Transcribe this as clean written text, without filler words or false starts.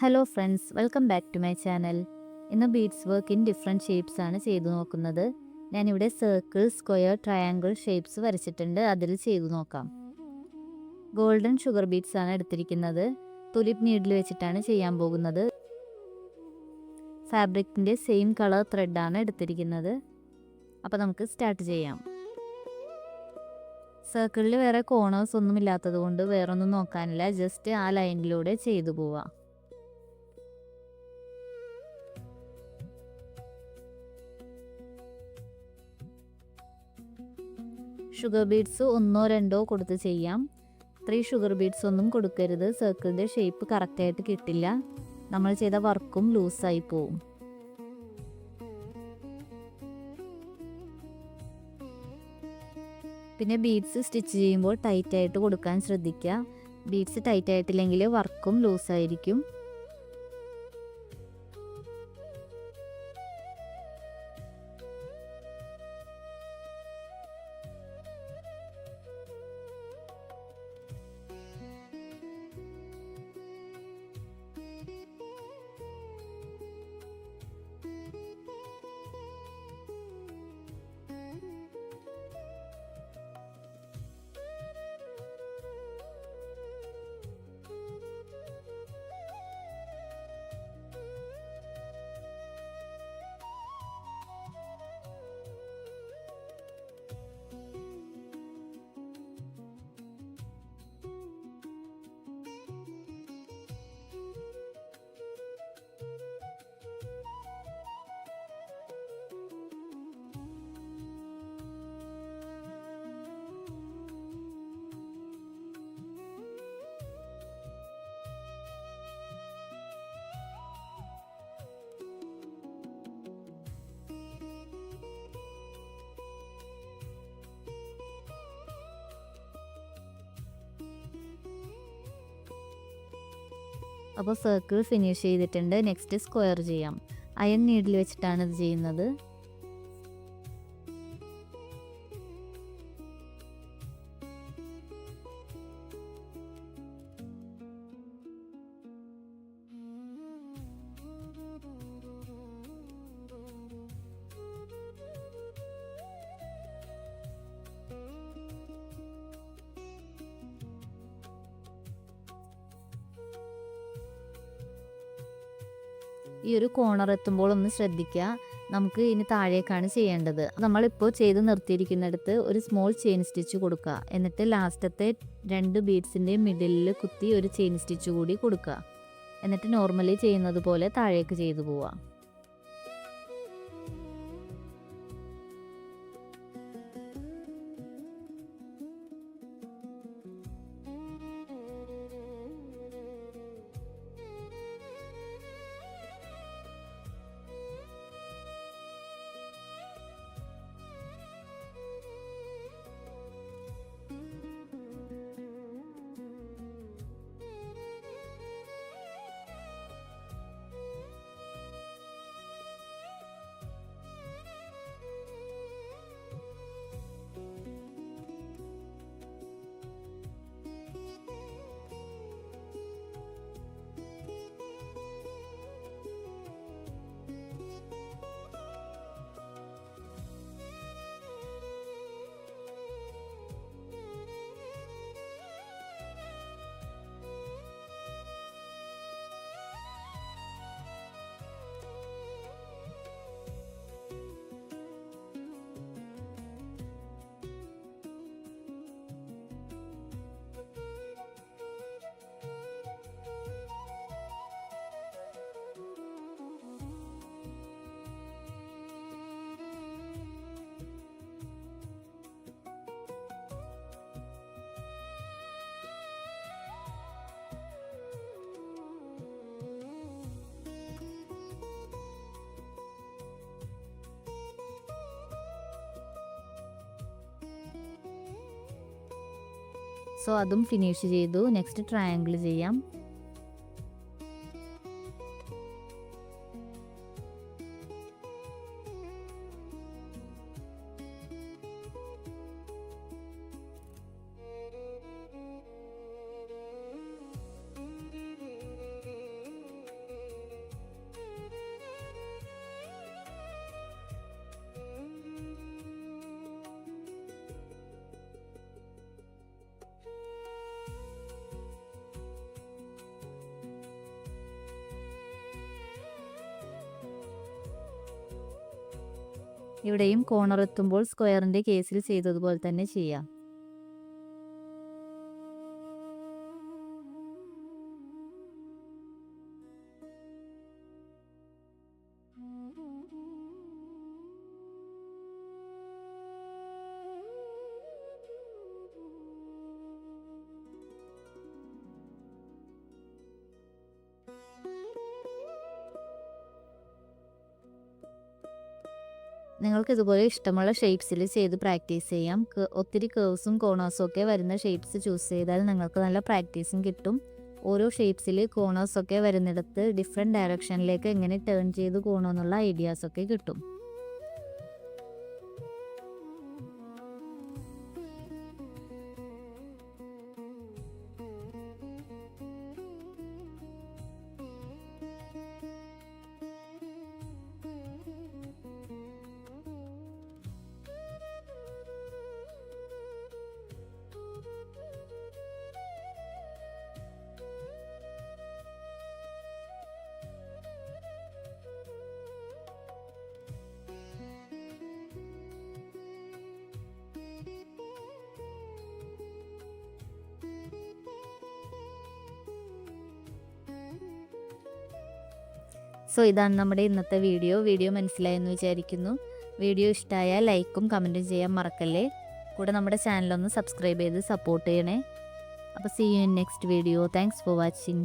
Hello friends, welcome back to my channel. ഇന്ന് beads work in different shapes ആണ് ചെയ്തു നോക്കുന്നത്. ഞാനിവിടെ സർക്കിൾ, സ്ക്വയർ, ട്രയാങ്കിൾ ഷേപ്സ് വരച്ചിട്ടുണ്ട്. അതിൽ ചെയ്തു നോക്കാം. ഗോൾഡൻ ഷുഗർ ബീഡ്സ് ആണ് എടുത്തിരിക്കുന്നത്. തുലിപ്പ് നീഡിൽ വെച്ചിട്ടാണ് ചെയ്യാൻ പോകുന്നത്. ഫാബ്രിക്കിൻ്റെ സെയിം കളർ ത്രെഡാണ് എടുത്തിരിക്കുന്നത്. അപ്പോൾ നമുക്ക് സ്റ്റാർട്ട് ചെയ്യാം. സർക്കിളിൽ വേറെ കോർണേഴ്സ് ഒന്നും ഇല്ലാത്തത് കൊണ്ട് വേറൊന്നും നോക്കാനില്ല. ജസ്റ്റ് ആ ലൈനിലൂടെ ചെയ്തു പോവാം. ഷുഗർ ബീഡ്സ് ഒന്നോ രണ്ടോ കൊടുത്ത് ചെയ്യാം. 3 ഷുഗർ ബീഡ്സ് ഒന്നും കൊടുക്കരുത്. സർക്കിളിൻ്റെ ഷേപ്പ് കറക്റ്റായിട്ട് കിട്ടില്ല. നമ്മൾ ചെയ്ത വർക്കും ലൂസായി പോവും. പിന്നെ ബീഡ്സ് സ്റ്റിച്ച് ചെയ്യുമ്പോൾ ടൈറ്റായിട്ട് കൊടുക്കാൻ ശ്രദ്ധിക്കുക. ബീഡ്സ് ടൈറ്റ് ആയിട്ടില്ലെങ്കിൽ വർക്കും ലൂസായിരിക്കും. അപ്പോൾ സർക്കിൾ ഫിനിഷ് ചെയ്തിട്ടുണ്ട്. നെക്സ്റ്റ് സ്ക്വയർ ചെയ്യാം. അയൺ നീഡിൽ വെച്ചിട്ടാണ് ഇത് ചെയ്യുന്നത്. ഈ ഒരു കോർണർ എത്തുമ്പോൾ ഒന്ന് ശ്രദ്ധിക്കുക. നമുക്ക് ഇനി താഴേക്കാണ് ചെയ്യേണ്ടത്. നമ്മളിപ്പോൾ ചെയ്ത് നിർത്തിയിരിക്കുന്നിടത്ത് ഒരു സ്മോൾ ചെയിൻ സ്റ്റിച്ച് കൊടുക്കുക. എന്നിട്ട് ലാസ്റ്റത്തെ 2 ബീഡ്സിൻ്റെ മിഡിലിൽ കുത്തി ഒരു ചെയിൻ സ്റ്റിച്ച് കൂടി കൊടുക്കുക. എന്നിട്ട് നോർമലി ചെയ്യുന്നത് പോലെ താഴേക്ക് ചെയ്തു പോവുക. സോ അതും ഫിനിഷ് ചെയ്തു. നെക്സ്റ്റ് ട്രയാങ്കിൾ ചെയ്യാം. ഇവിടെയും കോർണർ എത്തുമ്പോൾ സ്ക്വയറിൻ്റെ കേസിൽ ചെയ്തതുപോലെ തന്നെ ചെയ്യാം. നിങ്ങൾക്ക് ഇതുപോലെ ഇഷ്ടമുള്ള ഷേപ്സിൽ ചെയ്ത് പ്രാക്ടീസ് ചെയ്യാം. ഒത്തിരി കേർവ്സും കോർണേഴ്സും ഒക്കെ വരുന്ന ഷേപ്സ് ചൂസ് ചെയ്താൽ നിങ്ങൾക്ക് നല്ല പ്രാക്ടീസും കിട്ടും. ഓരോ ഷേപ്സിൽ കോർണേഴ്സൊക്കെ വരുന്നിടത്ത് ഡിഫറെൻറ്റ് ഡയറക്ഷനിലേക്ക് എങ്ങനെ ടേൺ ചെയ്ത് പോകണമെന്നുള്ള ഐഡിയാസൊക്കെ കിട്ടും. സോ ഇതാണ് നമ്മുടെ ഇന്നത്തെ വീഡിയോ മനസ്സിലായെന്ന് വിചാരിക്കുന്നു. വീഡിയോ ഇഷ്ടമായാൽ ലൈക്കും കമൻറ്റും ചെയ്യാൻ മറക്കല്ലേ. കൂടെ നമ്മുടെ ചാനലൊന്ന് സബ്സ്ക്രൈബ് ചെയ്ത് സപ്പോർട്ട് ചെയ്യണേ. അപ്പോൾ see you in next video. Thanks for watching.